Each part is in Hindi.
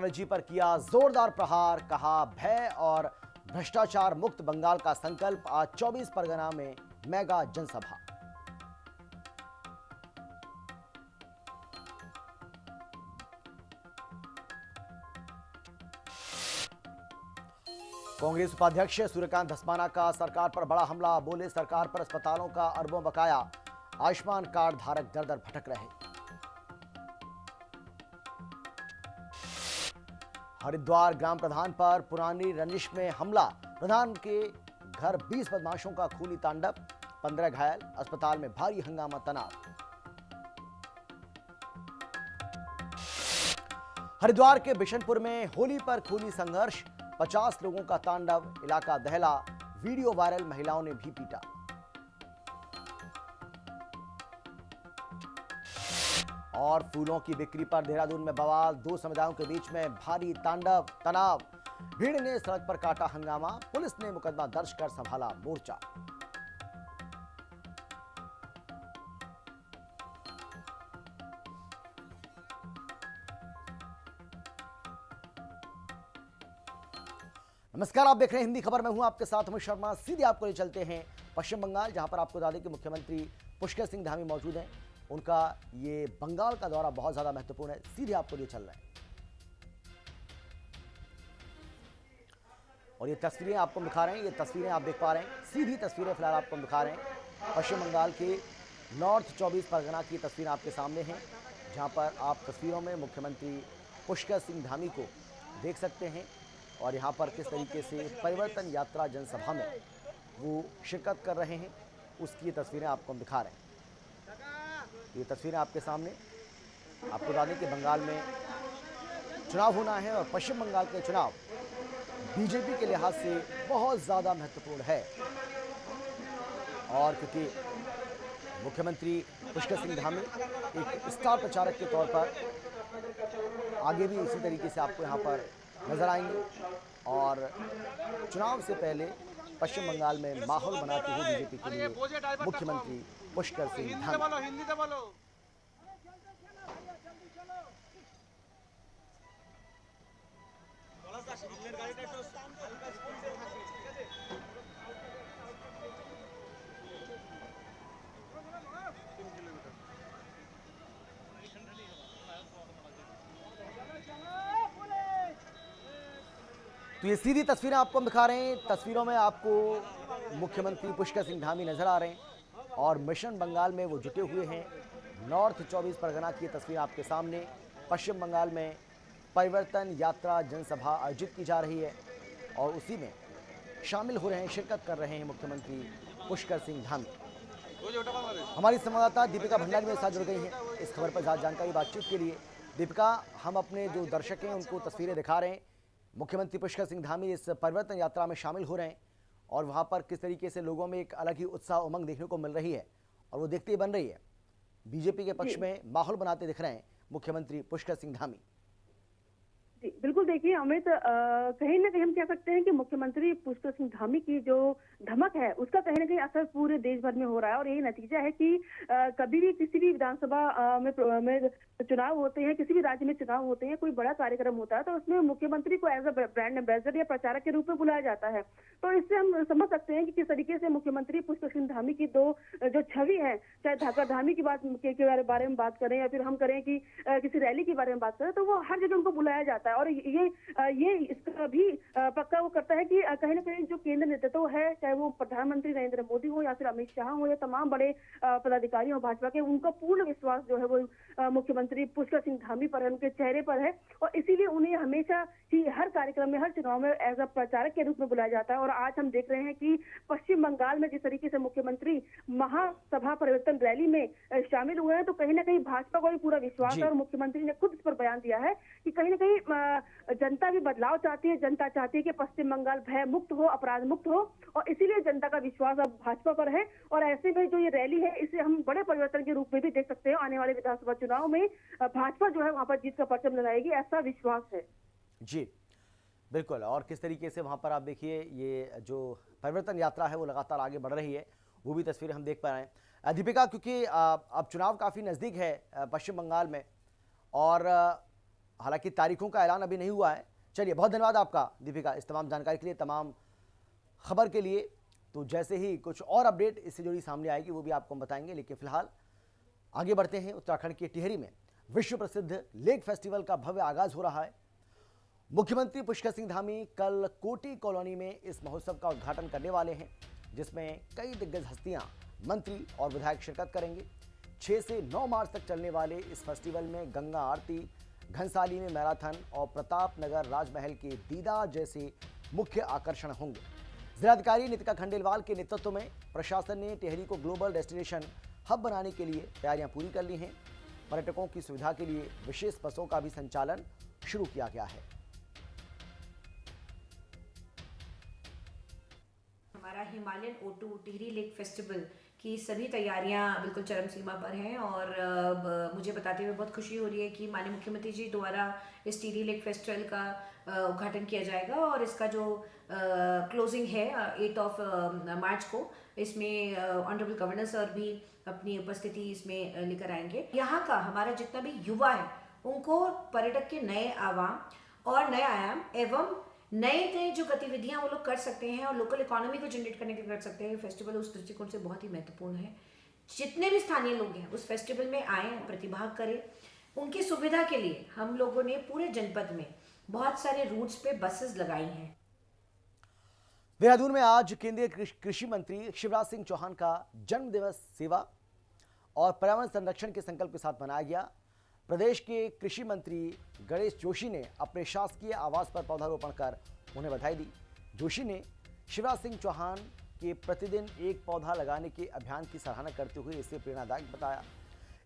बनर्जी पर किया जोरदार प्रहार, कहा भय और भ्रष्टाचार मुक्त बंगाल का संकल्प। आज 24 परगना में मेगा जनसभा। कांग्रेस उपाध्यक्ष सूर्यकांत धस्माना का सरकार पर बड़ा हमला, बोले सरकार पर अस्पतालों का अरबों बकाया, आयुष्मान कार्ड धारक दर दर भटक रहे। हरिद्वार ग्राम प्रधान पर पुरानी रंजिश में हमला, प्रधान के घर 20 बदमाशों का खूनी तांडव, 15 घायल, अस्पताल में भारी हंगामा तनाव। हरिद्वार के बिशनपुर में होली पर खूनी संघर्ष, 50 लोगों का तांडव, इलाका दहला, वीडियो वायरल, महिलाओं ने भी पीटा। और फूलों की बिक्री पर देहरादून में बवाल, दो समुदायों के बीच में भारी तांडव तनाव, भीड़ ने सड़क पर काटा हंगामा, पुलिस ने मुकदमा दर्ज कर संभाला मोर्चा। नमस्कार, आप देख रहे हैं हिंदी खबर। मैं हूं आपके साथ अमित शर्मा। सीधे आपको ले चलते हैं पश्चिम बंगाल, जहां पर आपको बता दें कि मुख्यमंत्री पुष्कर सिंह धामी मौजूद हैं। उनका ये बंगाल का दौरा बहुत ज्यादा महत्वपूर्ण है। सीधे आपको लिए चल रहे हैं और ये तस्वीरें आपको दिखा रहे हैं। ये तस्वीरें आप देख पा रहे हैं, सीधी तस्वीरें फिलहाल आपको दिखा रहे हैं। पश्चिम बंगाल के नॉर्थ 24 परगना की तस्वीर आपके सामने है, जहां पर आप तस्वीरों में मुख्यमंत्री पुष्कर सिंह धामी को देख सकते हैं और यहाँ पर किस तरीके से परिवर्तन यात्रा जनसभा में वो शिरकत कर रहे हैं, उसकी तस्वीरें आपको हम दिखा रहे हैं। ये तस्वीरें आपके सामने। आपको बता दें कि बंगाल में चुनाव होना है और पश्चिम बंगाल के चुनाव बीजेपी के लिहाज से बहुत ज़्यादा महत्वपूर्ण है, और क्योंकि मुख्यमंत्री पुष्कर सिंह धामी एक स्टार प्रचारक के तौर पर आगे भी इसी तरीके से आपको यहाँ पर नजर आएंगे और चुनाव से पहले पश्चिम बंगाल में माहौल बनाते हुए बीजेपी के लिए मुख्यमंत्री पुष्कर सिंह धामी। तो ये सीधी तस्वीरें आपको हम दिखा रहे हैं। तस्वीरों में आपको मुख्यमंत्री पुष्कर सिंह धामी नजर आ रहे हैं और मिशन बंगाल में वो जुटे हुए हैं। नॉर्थ 24 परगना की तस्वीर आपके सामने। पश्चिम बंगाल में परिवर्तन यात्रा जनसभा आयोजित की जा रही है और उसी में शामिल हो रहे हैं, शिरकत कर रहे हैं मुख्यमंत्री पुष्कर सिंह धामी। हमारी संवाददाता दीपिका भंडारी मेरे साथ जुड़ गई हैं इस खबर पर ज़्यादा जानकारी बातचीत के लिए। दीपिका, हम अपने जो दर्शक हैं उनको तस्वीरें दिखा रहे हैं। मुख्यमंत्री पुष्कर सिंह धामी इस परिवर्तन यात्रा में शामिल हो रहे हैं और वहां पर किस तरीके से लोगों में एक अलग ही उत्साह उमंग देखने को मिल रही है और वो देखते ही बन रही है। बीजेपी के पक्ष में माहौल बनाते दिख रहे हैं मुख्यमंत्री पुष्कर सिंह धामी। जी बिल्कुल, देखिए अमित, कहीं ना कहीं हम कह सकते हैं कि मुख्यमंत्री पुष्कर सिंह धामी की जो धमक है उसका कहीं ना कहीं असर पूरे देश भर में हो रहा है और यही नतीजा है कि कभी भी किसी भी विधानसभा में चुनाव होते हैं, किसी भी राज्य में चुनाव होते हैं, कोई बड़ा कार्यक्रम होता है तो उसमें मुख्यमंत्री को एज अ ब्रांड एम्बेसडर या प्रचारक के रूप में बुलाया जाता है। तो इससे हम समझ सकते हैं कि किस तरीके से मुख्यमंत्री पुष्कर सिंह धामी की दो जो छवि है, चाहे धाकर धामी की बात के बारे में बात करें या फिर हम करें कि किसी रैली के बारे में बात करें, तो वो हर जगह उनको बुलाया जाता है और ये इसका भी पक्का वो करता है कि कहीं ना कहीं जो केंद्र नेतृत्व है, चाहे वो प्रधानमंत्री नरेंद्र मोदी हो या फिर अमित शाह हो या तमाम बड़े पदाधिकारी हो भाजपा के, उनका पूर्ण विश्वास जो है वो मुख्यमंत्री पुष्कर सिंह धामी पर है, उनके चेहरे पर है और इसीलिए उन्हें हमेशा ही हर कार्यक्रम में, हर चुनाव में एज अ प्रचारक के रूप में बुलाया जाता है। और आज हम देख रहे हैं कि पश्चिम बंगाल में जिस तरीके से मुख्यमंत्री महासभा परिवर्तन रैली में शामिल हुए हैं, तो कहीं ना कहीं भाजपा को भी पूरा विश्वास है और मुख्यमंत्री ने खुद इस पर बयान दिया है कि कहीं ना कहीं जनता भी बदलाव चाहती है, जनता चाहती है कि पश्चिम बंगाल भय मुक्त हो, अपराध मुक्त हो और इसीलिए जनता का विश्वास अब भाजपा पर है। और ऐसे में जो ये रैली है इसे हम बड़े परिवर्तन के रूप में भी देख सकते हैं। आने वाले विधानसभा चुनाव में भाजपा जो है वहां पर जीत का परचम लहराएगी, ऐसा विश्वास है। जी बिल्कुल। और किस तरीके से वहां पर आप देखिए ये जो परिवर्तन यात्रा है वो लगातार आगे बढ़ रही है, वो भी तस्वीर हम देख पा रहे हैं। दीपिका, क्योंकि अब चुनाव काफी नजदीक है पश्चिम बंगाल में और हालांकि तारीखों का ऐलान अभी नहीं हुआ है। चलिए, बहुत धन्यवाद आपका दीपिका इस तमाम जानकारी के लिए, तमाम खबर के लिए। तो जैसे ही कुछ और अपडेट इससे जुड़ी सामने आएगी वो भी आपको हम बताएंगे, लेकिन फिलहाल आगे बढ़ते हैं। उत्तराखंड के टिहरी में विश्व प्रसिद्ध लेक फेस्टिवल का भव्य आगाज हो रहा है। मुख्यमंत्री पुष्कर सिंह धामी कल कोटी कॉलोनी में इस महोत्सव का उद्घाटन करने वाले हैं, जिसमें कई दिग्गज हस्तियां, मंत्री और विधायक शिरकत करेंगे। 6 से 9 मार्च तक चलने वाले इस फेस्टिवल में गंगा आरती, घनसाली में मैराथन और प्रताप नगर राजमहल के दीदार जैसे मुख्य आकर्षण होंगे। जिलाधिकारी नितिका खंडेलवाल के नेतृत्व में प्रशासन ने टिहरी को ग्लोबल डेस्टिनेशन हब बनाने के लिए तैयारियां पूरी कर ली हैं। पर्यटकों की सुविधा के लिए विशेष बसों का भी संचालन शुरू किया गया है। हमारा Himalayan O2 Tehri lake festival की सभी तैयारियां बिल्कुल चरम सीमा पर हैं और मुझे बताते हुए बहुत खुशी हो रही है कि माननीय मुख्यमंत्री जी द्वारा इस टिहरी लेक फेस्टिवल का उद्घाटन किया जाएगा और इसका जो क्लोजिंग है 8 मार्च को, इसमें ऑनरेबल गवर्नर सर भी अपनी उपस्थिति इसमें लेकर आएंगे। यहाँ का हमारा जितना भी युवा है उनको पर्यटक के नए आयाम और नए आयाम एवं नए जो गतिविधियां वो लोग कर सकते हैं और लोकल इकोनॉमी को जनरेट करने के लिए कर सकते हैं। फेस्टिवल उस दृष्टिकोण से बहुत ही महत्वपूर्ण है। जितने भी स्थानीय लोग हैं उस फेस्टिवल में आए, प्रतिभाग करें। उनकी सुविधा के लिए हम लोगों ने पूरे जनपद में बहुत सारे रूट्स पे बसेस लगाई हैं। देहरादून में आज केंद्रीय कृषि मंत्री शिवराज सिंह चौहान का जन्म दिवस सेवा और पर्यावरण संरक्षण के संकल्प के साथ मनाया गया। प्रदेश के कृषि मंत्री गणेश जोशी ने अपने शासकीय आवास पर पौधारोपण कर उन्हें बधाई दी। जोशी ने शिवराज सिंह चौहान के प्रतिदिन एक पौधा लगाने के अभियान की सराहना करते हुए इसे प्रेरणादायक बताया।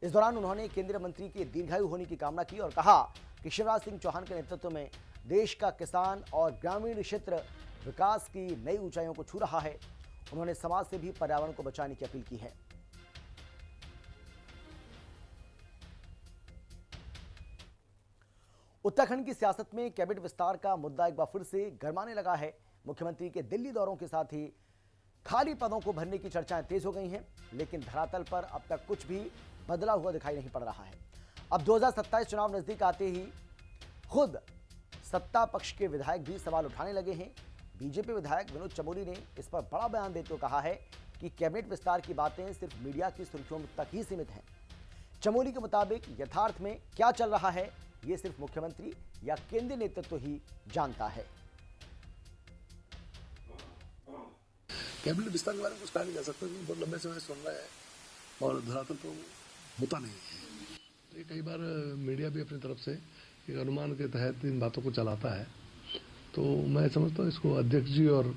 इस दौरान उन्होंने केंद्रीय मंत्री के दीर्घायु होने की कामना की और कहा कि शिवराज सिंह चौहान के नेतृत्व में देश का किसान और ग्रामीण क्षेत्र विकास की नई ऊंचाइयों को छू रहा है। उन्होंने समाज से भी पर्यावरण को बचाने की अपील की है। उत्तराखंड की सियासत में कैबिनेट विस्तार का मुद्दा एक बार फिर से गरमाने लगा है। मुख्यमंत्री के दिल्ली दौरों के साथ ही खाली पदों को भरने की चर्चाएं तेज हो गई हैं, लेकिन धरातल पर अब तक कुछ भी बदला हुआ दिखाई नहीं पड़ रहा है। अब 2027 चुनाव नजदीक आते ही खुद सत्ता पक्ष के विधायक भी सवाल उठाने लगे हैं। बीजेपी विधायक विनोद चमोली ने इस पर बड़ा बयान देते हुए कहा है कि कैबिनेट विस्तार की बातें सिर्फ मीडिया की सुर्खियों तक ही सीमित हैं। चमोली के मुताबिक यथार्थ में क्या चल रहा है ये सिर्फ मुख्यमंत्री या केंद्रीय नेतृत्व ही जानता है। कैबिनेट विस्तार के बारे में कुछ कहा नहीं जा सकता, बहुत लंबे समय से सुन रहा है और धरातल तो होता नहीं है। ये कई बार मीडिया भी अपनी तरफ से एक अनुमान के तहत इन बातों को चलाता है, तो मैं समझता हूँ इसको अध्यक्ष जी और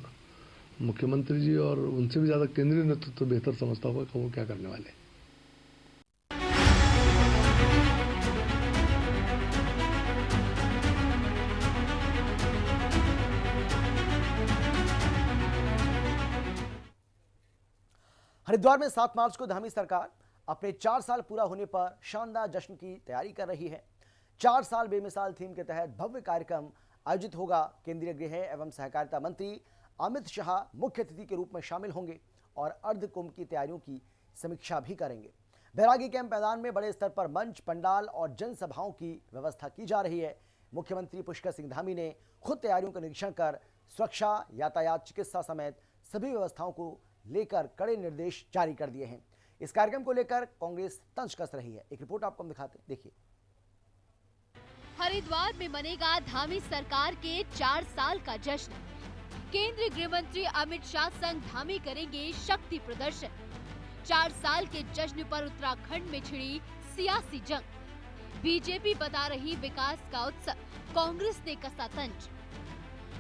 मुख्यमंत्री जी और उनसे भी ज़्यादा केंद्रीय नेतृत्व तो बेहतर समझता होगा कि वो क्या करने वाले हैं। हरिद्वार में 7 मार्च को धामी सरकार अपने 4 साल पूरा होने पर शानदार जश्न की तैयारी कर रही है। 4 साल बेमिसाल थीम के तहत भव्य कार्यक्रम आयोजित होगा। केंद्रीय गृह एवं सहकारिता मंत्री अमित शाह मुख्य अतिथि के रूप में शामिल होंगे और अर्ध कुंभ की तैयारियों की समीक्षा भी करेंगे। बैरागी कैंप मैदान में बड़े स्तर पर मंच, पंडाल और जनसभाओं की व्यवस्था की जा रही है। मुख्यमंत्री पुष्कर सिंह धामी ने खुद तैयारियों का निरीक्षण कर सुरक्षा, यातायात, चिकित्सा समेत सभी व्यवस्थाओं को लेकर कड़े निर्देश जारी कर दिए हैं। इस कार्यक्रम को लेकर कांग्रेस तंज कस रही है। एक रिपोर्ट आपको हम दिखाते हैं, देखिए। हरिद्वार में मनेगा धामी सरकार के 4 साल का जश्न। केंद्रीय गृह मंत्री अमित शाह संग धामी करेंगे शक्ति प्रदर्शन। 4 साल के जश्न पर उत्तराखंड में छिड़ी सियासी जंग। बीजेपी बता रही विकास का उत्सव, कांग्रेस ने कसा तंज।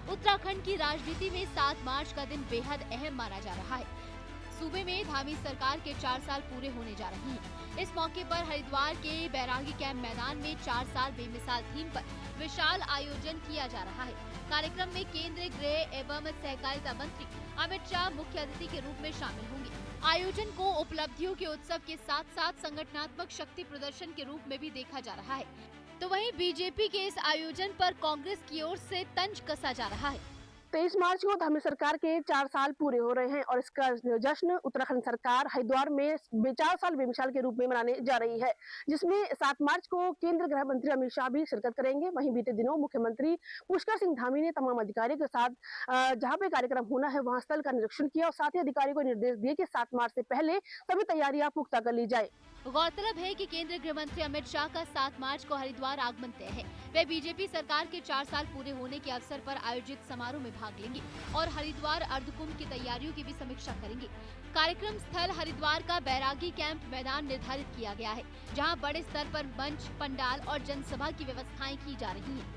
उत्तराखंड की राजनीति में 7 मार्च का दिन बेहद अहम माना जा रहा है। सूबे में धामी सरकार के 4 साल पूरे होने जा रहे हैं। इस मौके पर हरिद्वार के बैरागी कैंप मैदान में 4 साल बेमिसाल थीम पर विशाल आयोजन किया जा रहा है। कार्यक्रम में केंद्रीय गृह एवं सहकारिता मंत्री अमित शाह मुख्य अतिथि के रूप में शामिल होंगे। आयोजन को उपलब्धियों के उत्सव के साथ साथ संगठनात्मक शक्ति प्रदर्शन के रूप में भी देखा जा रहा है। तो वहीं बीजेपी के इस आयोजन पर कांग्रेस की ओर से तंज कसा जा रहा है। 23 मार्च को धामी सरकार के 4 साल पूरे हो रहे हैं और इसका जश्न उत्तराखंड सरकार हरिद्वार में 4 साल बेमिसाल के रूप में मनाने जा रही है, जिसमें 7 मार्च को केंद्रीय गृह मंत्री अमित शाह भी शिरकत करेंगे। वहीं बीते दिनों मुख्यमंत्री पुष्कर सिंह धामी ने तमाम अधिकारियों के साथ जहां पे कार्यक्रम होना है वहां स्थल का निरीक्षण किया और साथ ही अधिकारियों को निर्देश दिए कि 7 मार्च से पहले सभी तैयारियां पुख्ता कर ली जाए। गौरतलब है कि केंद्रीय गृह मंत्री अमित शाह का 7 मार्च को हरिद्वार आगमन तय है। वे बीजेपी सरकार के 4 साल पूरे होने के अवसर पर आयोजित समारोह में भाग लेंगे और हरिद्वार अर्धकुंभ की तैयारियों की भी समीक्षा करेंगे। कार्यक्रम स्थल हरिद्वार का बैरागी कैंप मैदान निर्धारित किया गया है, जहां बड़े स्तर पर मंच, पंडाल और जनसभा की व्यवस्थाएं की जा रही हैं।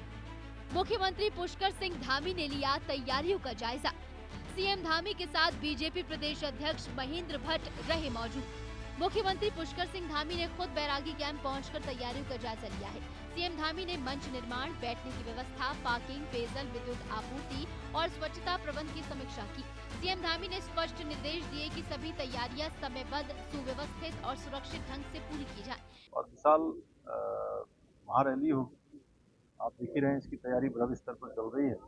मुख्यमंत्री पुष्कर सिंह धामी ने लिया तैयारियों का जायजा। सीएम धामी के साथ बीजेपी प्रदेश अध्यक्ष महेंद्र भट्ट रहे मौजूद। मुख्यमंत्री पुष्कर सिंह धामी ने खुद बैरागी कैंप पहुंचकर तैयारियों का जायजा लिया है। सीएम धामी ने मंच निर्माण, बैठने की व्यवस्था, पार्किंग, पेयजल, विद्युत आपूर्ति और स्वच्छता प्रबंध की समीक्षा की। सीएम धामी ने स्पष्ट निर्देश दिए कि सभी तैयारियां समयबद्ध, सुव्यवस्थित और सुरक्षित ढंग से पूरी की जाए। और विशाल महारैली होगी, आप देख ही रहे हैं, इसकी तैयारी बड़े स्तर पर चल रही है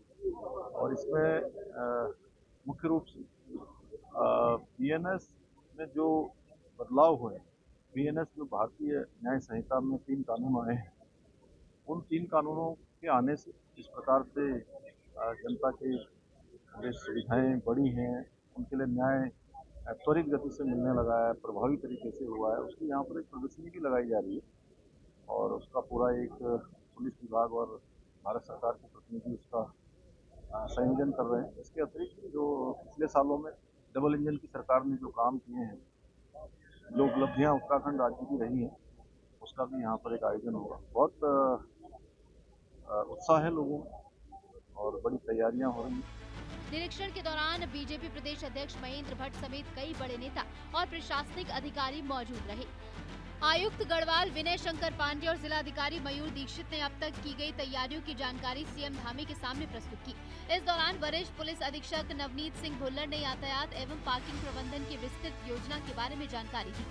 और इसमें मुख्य रूप से बीएनएस में जो बदलाव हुए, बीएनएस जो भारतीय न्याय संहिता में 3 कानून आए हैं, उन 3 कानूनों के आने से जिस प्रकार से जनता की जो सुविधाएं बढ़ी हैं, उनके लिए न्याय त्वरित गति से मिलने लगा है, प्रभावी तरीके से हुआ है, उसकी यहाँ पर एक प्रदर्शनी भी लगाई जा रही है और उसका पूरा एक पुलिस विभाग और भारत सरकार के प्रतिनिधि उसका संयोजन कर रहे हैं। इसके अतिरिक्त जो पिछले सालों में डबल इंजन की सरकार ने जो काम किए हैं, जो उपलब्धियां उत्तराखंड राज्य की रही हैं, उसका भी यहाँ पर एक आयोजन होगा। बहुत उत्साह है लोगों में और बड़ी तैयारियां हो रही हैं। निरीक्षण के दौरान बीजेपी प्रदेश अध्यक्ष महेंद्र भट्ट समेत कई बड़े नेता और प्रशासनिक अधिकारी मौजूद रहे। आयुक्त गढ़वाल विनय शंकर पांडे और जिलाधिकारी मयूर दीक्षित ने अब तक की गई तैयारियों की जानकारी सीएम धामी के सामने प्रस्तुत की। इस दौरान वरिष्ठ पुलिस अधीक्षक नवनीत सिंह भुल्लर ने यातायात एवं पार्किंग प्रबंधन की विस्तृत योजना के बारे में जानकारी दी।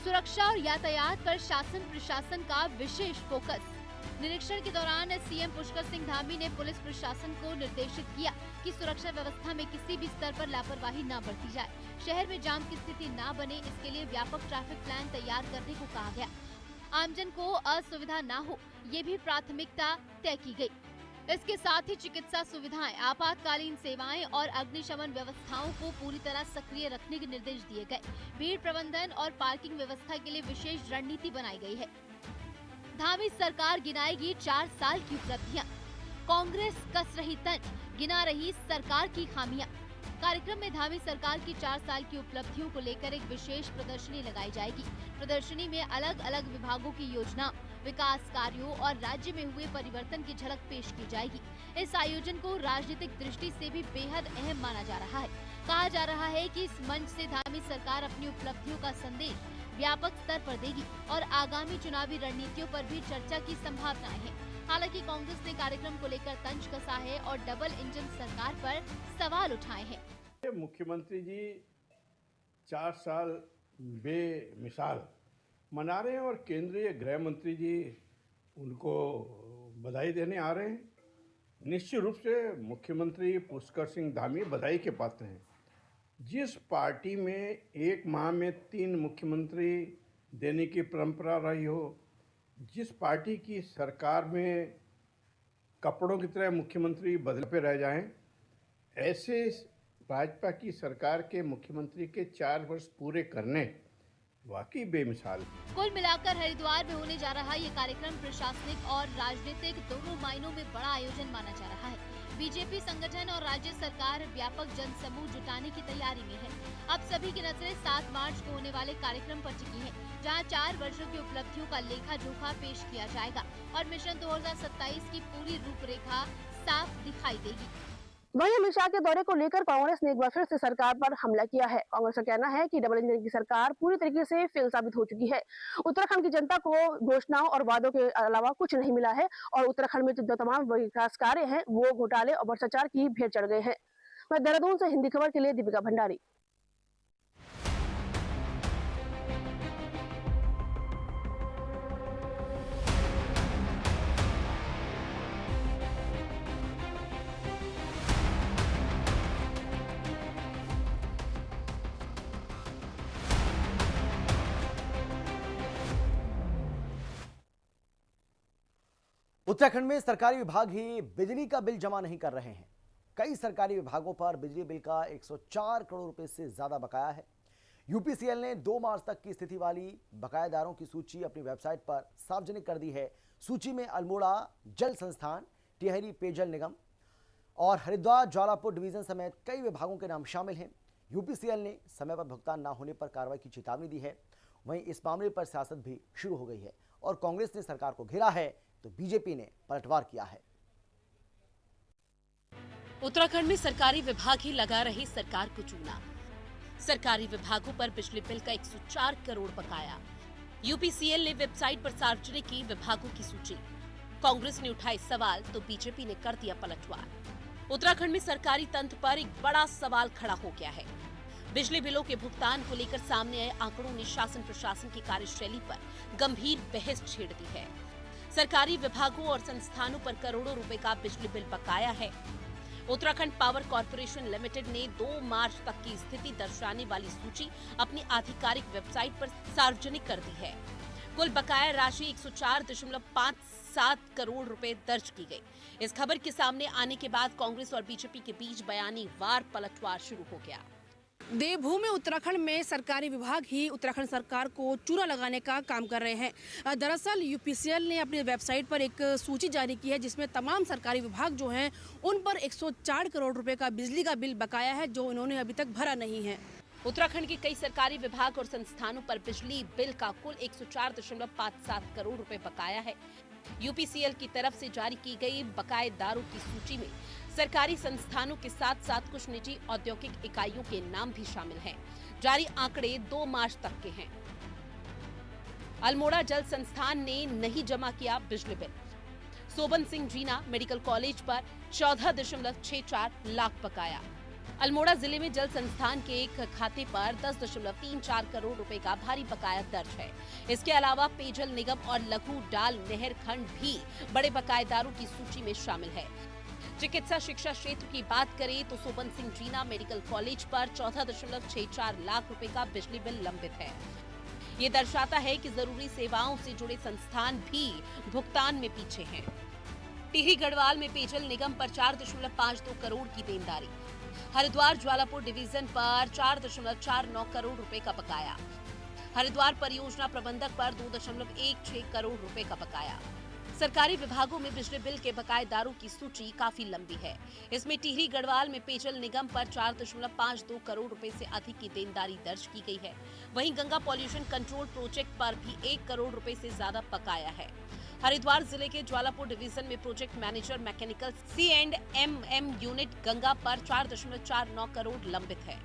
सुरक्षा और यातायात पर शासन प्रशासन का विशेष फोकस। निरीक्षण के दौरान सीएम पुष्कर सिंह धामी ने पुलिस प्रशासन को निर्देशित किया कि सुरक्षा व्यवस्था में किसी भी स्तर पर लापरवाही न बरती जाए। शहर में जाम की स्थिति न बने, इसके लिए व्यापक ट्रैफिक प्लान तैयार करने को कहा गया। आमजन को असुविधा न हो, ये भी प्राथमिकता तय की गई। इसके साथ ही चिकित्सा सुविधाएं, आपातकालीन सेवाएं और अग्निशमन व्यवस्थाओं को पूरी तरह सक्रिय रखने के निर्देश दिए गए। भीड़ प्रबंधन और पार्किंग व्यवस्था के लिए विशेष रणनीति बनाई गई है। धामी सरकार गिनाएगी 4 साल की उपलब्धियां। कांग्रेस कस रही तंज, गिना रही सरकार की खामियां। कार्यक्रम में धामी सरकार की 4 साल की उपलब्धियों को लेकर एक विशेष प्रदर्शनी लगाई जाएगी। प्रदर्शनी में अलग अलग विभागों की योजनाओं, विकास कार्यों और राज्य में हुए परिवर्तन की झलक पेश की जाएगी। इस आयोजन को राजनीतिक दृष्टि से भी बेहद अहम माना जा रहा है। कहा जा रहा है कि इस मंच से धामी सरकार अपनी उपलब्धियों का संदेश व्यापक स्तर पर देगी और आगामी चुनावी रणनीतियों पर भी चर्चा की संभावनाएं हैं। हालांकि कांग्रेस ने कार्यक्रम को लेकर तंज कसा है और डबल इंजन सरकार पर सवाल उठाए हैं। मुख्यमंत्री जी 4 साल बेमिसाल मना रहे हैं और केंद्रीय गृह मंत्री जी उनको बधाई देने आ रहे हैं। निश्चित रूप से मुख्यमंत्री पुष्कर सिंह धामी बधाई के पात्र हैं। जिस पार्टी में 1 माह में 3 मुख्यमंत्री देने की परंपरा रही हो, जिस पार्टी की सरकार में कपड़ों की तरह मुख्यमंत्री बदलते रह जाएं, ऐसे भाजपा की सरकार के मुख्यमंत्री के 4 वर्ष पूरे करने वाकई बेमिसाल। कुल मिलाकर हरिद्वार में होने जा रहा ये कार्यक्रम प्रशासनिक और राजनीतिक दोनों मायनों में बड़ा आयोजन माना जा रहा है। बीजेपी संगठन और राज्य सरकार व्यापक जनसमूह जुटाने की तैयारी में है। अब सभी की नजरें 7 मार्च को होने वाले कार्यक्रम पर टिकी हैं, जहां 4 वर्षों की उपलब्धियों का लेखा जोखा पेश किया जाएगा और मिशन 2027 की पूरी रूपरेखा साफ दिखाई देगी। वहीं अमित शाह के दौरे को लेकर कांग्रेस ने एक बार फिर से सरकार पर हमला किया है। कांग्रेस का कहना है कि डबल इंजन की सरकार पूरी तरीके से फेल साबित हो चुकी है। उत्तराखंड की जनता को घोषणाओं और वादों के अलावा कुछ नहीं मिला है और उत्तराखंड में जो तमाम विकास कार्य हैं वो घोटाले और भ्रष्टाचार की भेंट चढ़ गए हैं। मैं देहरादून से हिंदी खबर के लिए दीपिका भंडारी। उत्तराखंड में सरकारी विभाग ही बिजली का बिल जमा नहीं कर रहे हैं। कई सरकारी विभागों पर बिजली बिल का 104 करोड़ रुपए से ज्यादा बकाया है। यूपीसीएल ने 2 मार्च तक की स्थिति वाली बकायादारों की सूची अपनी वेबसाइट पर सार्वजनिक कर दी है। सूची में अल्मोड़ा जल संस्थान, टिहरी पेयजल निगम और हरिद्वार ज्वालापुर डिवीजन समेत कई विभागों के नाम शामिल हैं। यूपीसीएल ने समय पर भुगतान न होने पर कार्रवाई की चेतावनी दी है। वहीं इस मामले पर सियासत भी शुरू हो गई है और कांग्रेस ने सरकार को घेरा है तो बीजेपी ने पलटवार किया है। उत्तराखंड में सरकारी विभाग ही लगा रहे सरकार को चूना। सरकारी विभागों पर बिजली बिल का 104 करोड़ बकाया। यूपीसीएल ने वेबसाइट पर सार्वजनिक की विभागों की सूची। कांग्रेस ने उठाए सवाल तो बीजेपी ने कर दिया पलटवार। उत्तराखंड में सरकारी तंत्र पर एक बड़ा सवाल खड़ा हो गया है। बिजली बिलों के भुगतान को लेकर सामने आए आंकड़ों ने शासन प्रशासन की कार्यशैली पर गंभीर बहस छेड़ दी है। सरकारी विभागों और संस्थानों पर करोड़ों रुपए का बिजली बिल बकाया है। उत्तराखंड पावर कॉर्पोरेशन लिमिटेड ने 2 मार्च तक की स्थिति दर्शाने वाली सूची अपनी आधिकारिक वेबसाइट पर सार्वजनिक कर दी है। कुल बकाया राशि 104.57 करोड़ रुपए दर्ज की गई। इस खबर के सामने आने के बाद कांग्रेस और बीजेपी के बीच बयानीवार पलटवार शुरू हो गया। देवभूमि उत्तराखंड में सरकारी विभाग ही उत्तराखंड सरकार को चूना लगाने का काम कर रहे हैं। दरअसल यूपीसीएल ने अपनी वेबसाइट पर एक सूची जारी की है जिसमें तमाम सरकारी विभाग जो हैं उन पर 104 करोड़ रुपए का बिजली का बिल बकाया है जो इन्होंने अभी तक भरा नहीं है। उत्तराखंड के कई सरकारी विभाग और संस्थानों पर बिजली बिल का कुल 104.57 करोड़ रुपए बकाया है। यूपीसीएल की तरफ से जारी की गई बकायेदारों की सूची में सरकारी संस्थानों के साथ साथ कुछ निजी औद्योगिक इकाइयों के नाम भी शामिल हैं। जारी आंकड़े 2 मार्च तक के हैं। अल्मोड़ा जल संस्थान ने नहीं जमा किया बिजली bill. Soban Singh Jeena medical college पर 14.64 लाख बकाया। अल्मोड़ा जिले में जल संस्थान के एक खाते पर 10.34 करोड़ रुपए का भारी बकाया दर्ज है। इसके अलावा पेयजल निगम और लघु डाल नहर खंड भी बड़े बकायेदारों की सूची में शामिल है। चिकित्सा शिक्षा क्षेत्र की बात करें तो सोबन सिंह जीना मेडिकल कॉलेज पर 14.64 लाख रुपए का बिजली बिल लंबित है। ये दर्शाता है कि जरूरी सेवाओं से जुड़े संस्थान भी भुगतान में पीछे हैं। टिहरी गढ़वाल में पेयजल निगम पर 4.52 करोड़ की देनदारी। हरिद्वार ज्वालापुर डिवीजन पर 4.49 करोड़ रुपए का बकाया। हरिद्वार परियोजना प्रबंधक पर 2.16 करोड़ रुपए का बकाया। सरकारी विभागों में बिजली बिल के बकायेदारों की सूची काफी लंबी है। इसमें टिहरी गढ़वाल में पेयजल निगम पर 4.52 करोड़ रुपए से अधिक की देनदारी दर्ज की गई है। वहीं गंगा पॉल्यूशन कंट्रोल प्रोजेक्ट पर भी 1 करोड़ रुपए से ज्यादा बकाया है। हरिद्वार जिले के ज्वालापुर डिवीजन में project manager mechanical C&MM unit Ganga पर 4.49 करोड़ लंबित है।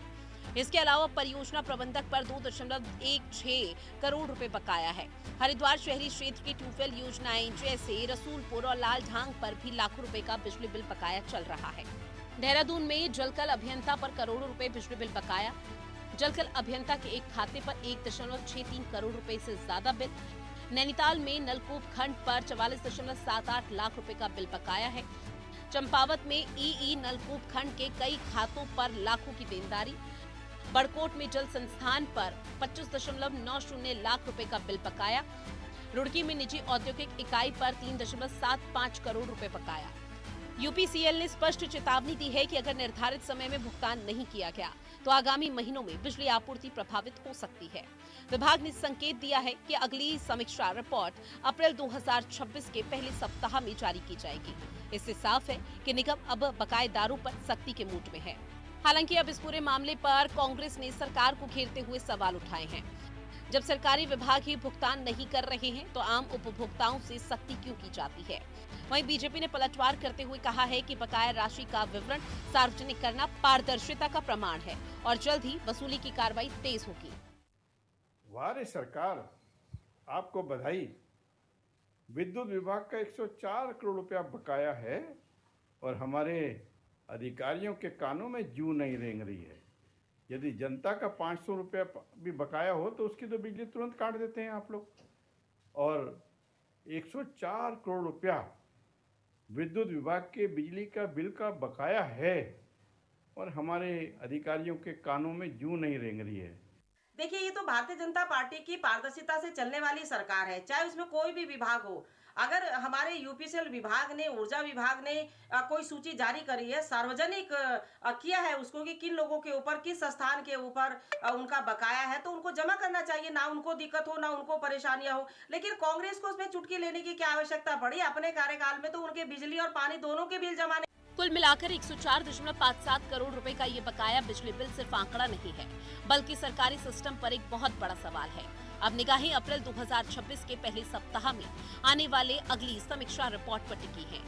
इसके अलावा परियोजना प्रबंधक पर 2.16 करोड़ रुपए बकाया है। हरिद्वार शहरी क्षेत्र की ट्यूबवेल योजनाएं जैसे रसूलपुर और लालढांग पर भी लाखों रुपए का बिजली बिल बकाया चल रहा है। देहरादून में जलकल अभियंता पर करोड़ों रुपए बिजली बिल बकाया। जलकल अभियंता के एक खाते पर 1.63 करोड़ रुपए से ज्यादा बिल। नैनीताल में नलकूप खंड पर 44.78 लाख रुपए का बिल बकाया है। चंपावत में ई नलकूप खंड के कई खातों पर लाखों की देनदारी। बड़कोट में जल संस्थान पर 25.90 लाख रुपए का बिल बकाया। रुड़की में निजी औद्योगिक इकाई पर 3.75 करोड़ रुपए बकाया। यूपीसीएल ने स्पष्ट चेतावनी दी है कि अगर निर्धारित समय में भुगतान नहीं किया गया तो आगामी महीनों में बिजली आपूर्ति प्रभावित हो सकती है। विभाग ने संकेत दिया है कि अगली समीक्षा रिपोर्ट अप्रैल 2026 के पहले सप्ताह में जारी की जाएगी। इससे साफ है कि निगम अब बकायेदारों पर सख्ती के मूड में है। हालांकि अब इस पूरे मामले पर कांग्रेस ने सरकार को घेरते हुए सवाल उठाए हैं। जब सरकारी विभाग ही भुगतान नहीं कर रहे हैं तो आम उपभोक्ताओं से सख्ती क्यों की जाती है। वहीं बीजेपी ने पलटवार करते हुए कहा है कि बकाया राशि का विवरण सार्वजनिक करना पारदर्शिता का प्रमाण है और जल्द ही वसूली की कार्रवाई तेज होगी। वाह रे सरकार, आपको बधाई। विद्युत विभाग का 104 करोड़ रुपया बकाया है और हमारे अधिकारियों के कानों में जू नहीं रेंग रही है। यदि जनता का 500 रुपया भी बकाया हो तो उसकी तो बिजली तुरंत काट देते हैं आप लोग। और 104 करोड़ रुपया विद्युत विभाग के बिजली का बिल का बकाया है और हमारे अधिकारियों के कानों में जू नहीं रेंग रही है। देखिए, ये तो भारतीय जनता पार्टी की पारदर्शिता से चलने वाली सरकार है, चाहे उसमें कोई भी विभाग हो। अगर हमारे यूपीसीएल विभाग ने, ऊर्जा विभाग ने कोई सूची जारी करी है, सार्वजनिक किया है उसको कि किन लोगों के ऊपर, किस स्थान के ऊपर उनका बकाया है, तो उनको जमा करना चाहिए, ना उनको दिक्कत हो, ना उनको परेशानियां हो। लेकिन कांग्रेस को उसमें चुटकी लेने की क्या आवश्यकता पड़ी? अपने कार्यकाल में तो उनके बिजली और पानी दोनों के बिल जमा कुल मिलाकर 104.57 करोड़ रुपए का ये बकाया बिजली बिल सिर्फ आंकड़ा नहीं है, बल्कि सरकारी सिस्टम पर एक बहुत बड़ा सवाल है। अब निगाहें अप्रैल 2026 के पहले सप्ताह में आने वाले अगली समीक्षा रिपोर्ट पर टिकी है।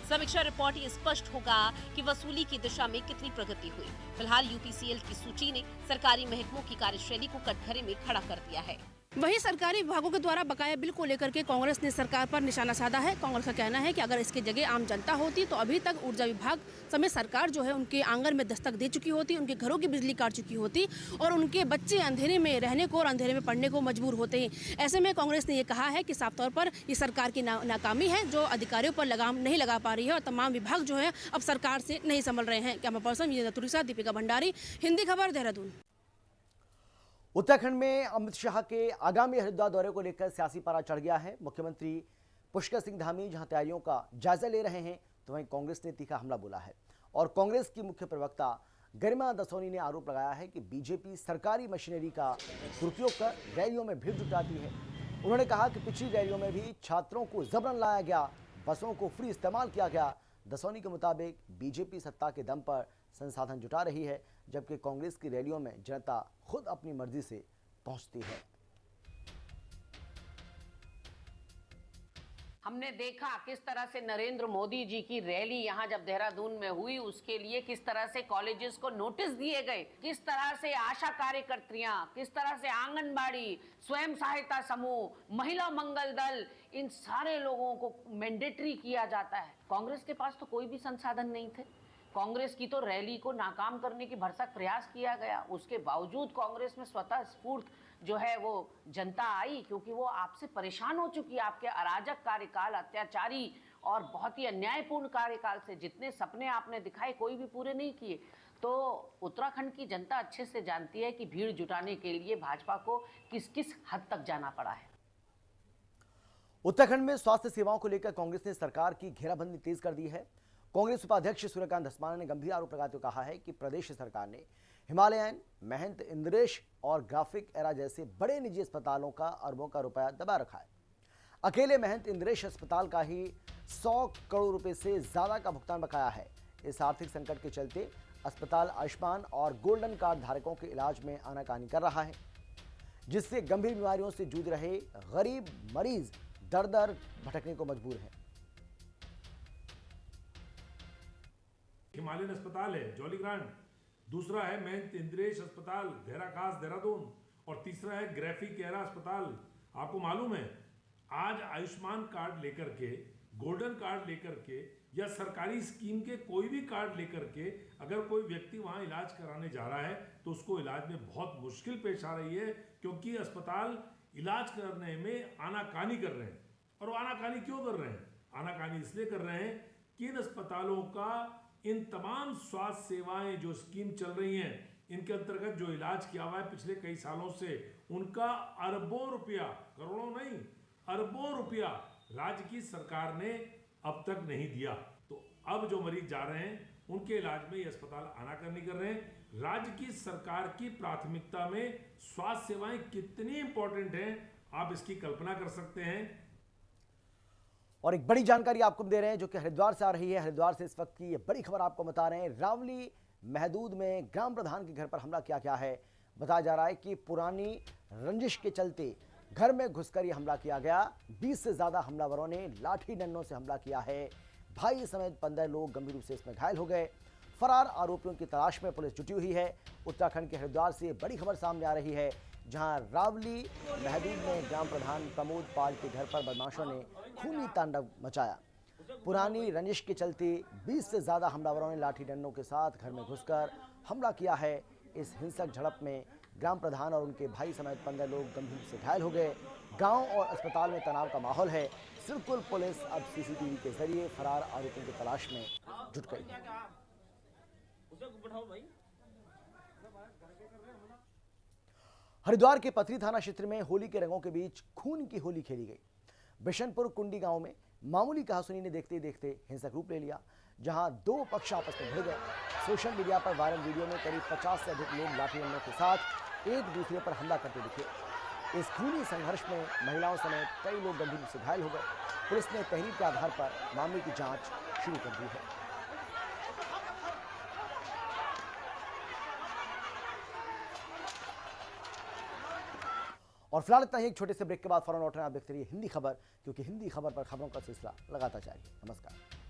समीक्षा रिपोर्ट ये स्पष्ट होगा कि वसूली की दिशा में कितनी प्रगति हुई। फिलहाल यूपीसीएल की सूची ने सरकारी महकमों की कार्यशैली को कटघरे में खड़ा कर दिया है। वहीं सरकारी विभागों के द्वारा बकाया बिल को लेकर के कांग्रेस ने सरकार पर निशाना साधा है। कांग्रेस का कहना है कि अगर इसकी जगह आम जनता होती तो अभी तक ऊर्जा विभाग समेत सरकार जो है उनके आंगन में दस्तक दे चुकी होती, उनके घरों की बिजली काट चुकी होती और उनके बच्चे अंधेरे में रहने को और अंधेरे में पढ़ने को मजबूर होते हैं। ऐसे में कांग्रेस ने ये कहा है कि साफ तौर पर ये सरकार की नाकामी है जो अधिकारियों पर लगाम नहीं लगा पा रही है और तमाम विभाग जो है अब सरकार से नहीं संभल रहे हैं। कैमरा पर्सन विजय दत्तुरी के साथ दीपिका भंडारी, हिंदी खबर, देहरादून। उत्तराखंड में अमित शाह के आगामी हरिद्वार दौरे को लेकर सियासी पारा चढ़ गया है। मुख्यमंत्री पुष्कर सिंह धामी जहां तैयारियों का जायजा ले रहे हैं तो वहीं कांग्रेस ने तीखा हमला बोला है और कांग्रेस की मुख्य प्रवक्ता गरिमा दसोनी ने आरोप लगाया है कि बीजेपी सरकारी मशीनरी का दुरुपयोग कर रैलियों में भीड़ जुटाती है। उन्होंने कहा कि पिछली रैलियों में भी छात्रों को जबरन लाया गया, बसों को फ्री इस्तेमाल किया गया। दसोनी के मुताबिक बीजेपी सत्ता के दम पर संसाधन जुटा रही है, जबकि कांग्रेस की रैलियों में जनता खुद अपनी मर्जी से पहुंचती है। हमने देखा किस तरह से नरेंद्र मोदी जी की रैली यहाँ जब देहरादून में हुई, उसके लिए किस तरह से कॉलेजेस को नोटिस दिए गए, किस तरह से आशा कार्यकर्तियां, किस तरह से आंगनबाड़ी, स्वयं सहायता समूह, महिला मंगल दल, इन सारे लोगों को मैंडेटरी किया जाता है। कांग्रेस के पास तो कोई भी संसाधन नहीं थे। कांग्रेस की तो रैली को नाकाम करने की भरसक प्रयास किया गया, उसके बावजूद कांग्रेस में स्वतः स्फूर्त जो है वो जनता आई, क्योंकि वो आपसे परेशान हो चुकी है। आपके अराजक कार्यकाल, अत्याचारी और बहुत ही अन्यायपूर्ण कार्यकाल से जितने सपने आपने दिखाए कोई भी पूरे नहीं किए। तो उत्तराखंड की जनता अच्छे से जानती है कि भीड़ जुटाने के लिए भाजपा को किस किस हद तक जाना पड़ा है। उत्तराखंड में स्वास्थ्य सेवाओं को लेकर कांग्रेस ने सरकार की घेराबंदी तेज कर दी है। कांग्रेस उपाध्यक्ष सूर्यकांत धस्माना ने गंभीर आरोप लगाते हुए कहा है कि प्रदेश सरकार ने हिमालयन, महंत इंद्रेश और ग्राफिक एरा जैसे बड़े निजी अस्पतालों का अरबों का रुपया दबा रखा है। अकेले महंत इंद्रेश अस्पताल का ही 100 करोड़ रुपए से ज्यादा का भुगतान बकाया है। इस आर्थिक संकट के चलते अस्पताल आयुष्मान और गोल्डन कार्ड धारकों के इलाज में आनाकानी कर रहा है, जिससे गंभीर बीमारियों से जूझ रहे गरीब मरीज दर दर भटकने को मजबूर हैं। हिमालयन अस्पताल है जॉलीग्रांट, दूसरा है महंत इंद्रेश अस्पताल देहराखास देहरादून और तीसरा है ग्राफिक एरा अस्पताल। आपको मालूम है आज आयुष्मान कार्ड लेकर के, गोल्डन कार्ड लेकर के या सरकारी स्कीम के कोई भी कार्ड लेकर के अगर कोई व्यक्ति वहां इलाज कराने जा रहा है तो उसको इलाज में बहुत मुश्किल पेश आ रही है, क्योंकि अस्पताल इलाज करने में आनाकानी कर रहे हैं। और वो आनाकानी क्यों कर रहे हैं? आनाकानी इसलिए कर रहे हैं कि इन अस्पतालों का इन तमाम स्वास्थ्य सेवाएं जो स्कीम चल रही हैं, इनके अंतर्गत जो इलाज किया हुआ है पिछले कई सालों से, उनका अरबों रुपया, करोड़ों नहीं अरबों रुपया राज्य की सरकार ने अब तक नहीं दिया। तो अब जो मरीज जा रहे हैं उनके इलाज में ये अस्पताल आनाकानी कर रहे हैं। राज्य की सरकार की प्राथमिकता में स्वास्थ्य सेवाएं कितनी इंपॉर्टेंट हैं, आप इसकी कल्पना कर सकते हैं। और एक बड़ी जानकारी आपको दे रहे हैं जो कि हरिद्वार से आ रही है। हरिद्वार से इस वक्त की ये बड़ी खबर आपको बता रहे हैं। रावली महदूद में ग्राम प्रधान के घर पर हमला किया गया है। बताया जा रहा है कि पुरानी रंजिश के चलते घर में घुसकर यह हमला किया गया। 20 से ज्यादा हमलावरों ने लाठी डंडों से हमला किया है। भाई समेत 15 लोग गंभीर रूप से इसमें घायल हो गए। फरार आरोपियों की तलाश में पुलिस जुटी हुई है। उत्तराखंड के हरिद्वार से बड़ी खबर सामने आ रही है, जहां रावली महदूद में ग्राम प्रधान प्रमोद पाल के घर पर बदमाशों ने खूनी तांडव मचाया। पुरानी रंजिश के चलते 20 से ज्यादा हमलावरों ने लाठी डंडों के साथ घर में घुसकर हमला किया है। इस हिंसक झड़प में ग्राम प्रधान और उनके भाई समेत 15 लोग गंभीर रूप से घायल हो गए। गांव और अस्पताल में तनाव का माहौल है। सिरकुल पुलिस अब सीसीटीवी के जरिए फरार आरोपियों की तलाश में जुट गई है। हरिद्वार के पथरी थाना क्षेत्र में होली के रंगों के बीच खून की होली खेली गई। बिशनपुर कुंडी गांव में मामूली कहासुनी ने देखते ही देखते हिंसक रूप ले लिया, जहां दो पक्ष आपस में भिड़ गए। सोशल मीडिया पर वायरल वीडियो में करीब 50 से अधिक लोग लाठी डंडों के साथ एक दूसरे पर हमला करते दिखे। इस खूनी संघर्ष में महिलाओं समेत कई लोग गंभीर रूप से घायल हो गए। पुलिस ने तहरीर के आधार पर मामले की जांच शुरू कर दी है। और फिलहाल इतना ही। एक छोटे से ब्रेक के बाद फौरन लौट रहे हैं। आप देखते रहिए हिंदी खबर, क्योंकि हिंदी खबर पर खबरों का सिलसिला लगातार जारी है। नमस्कार।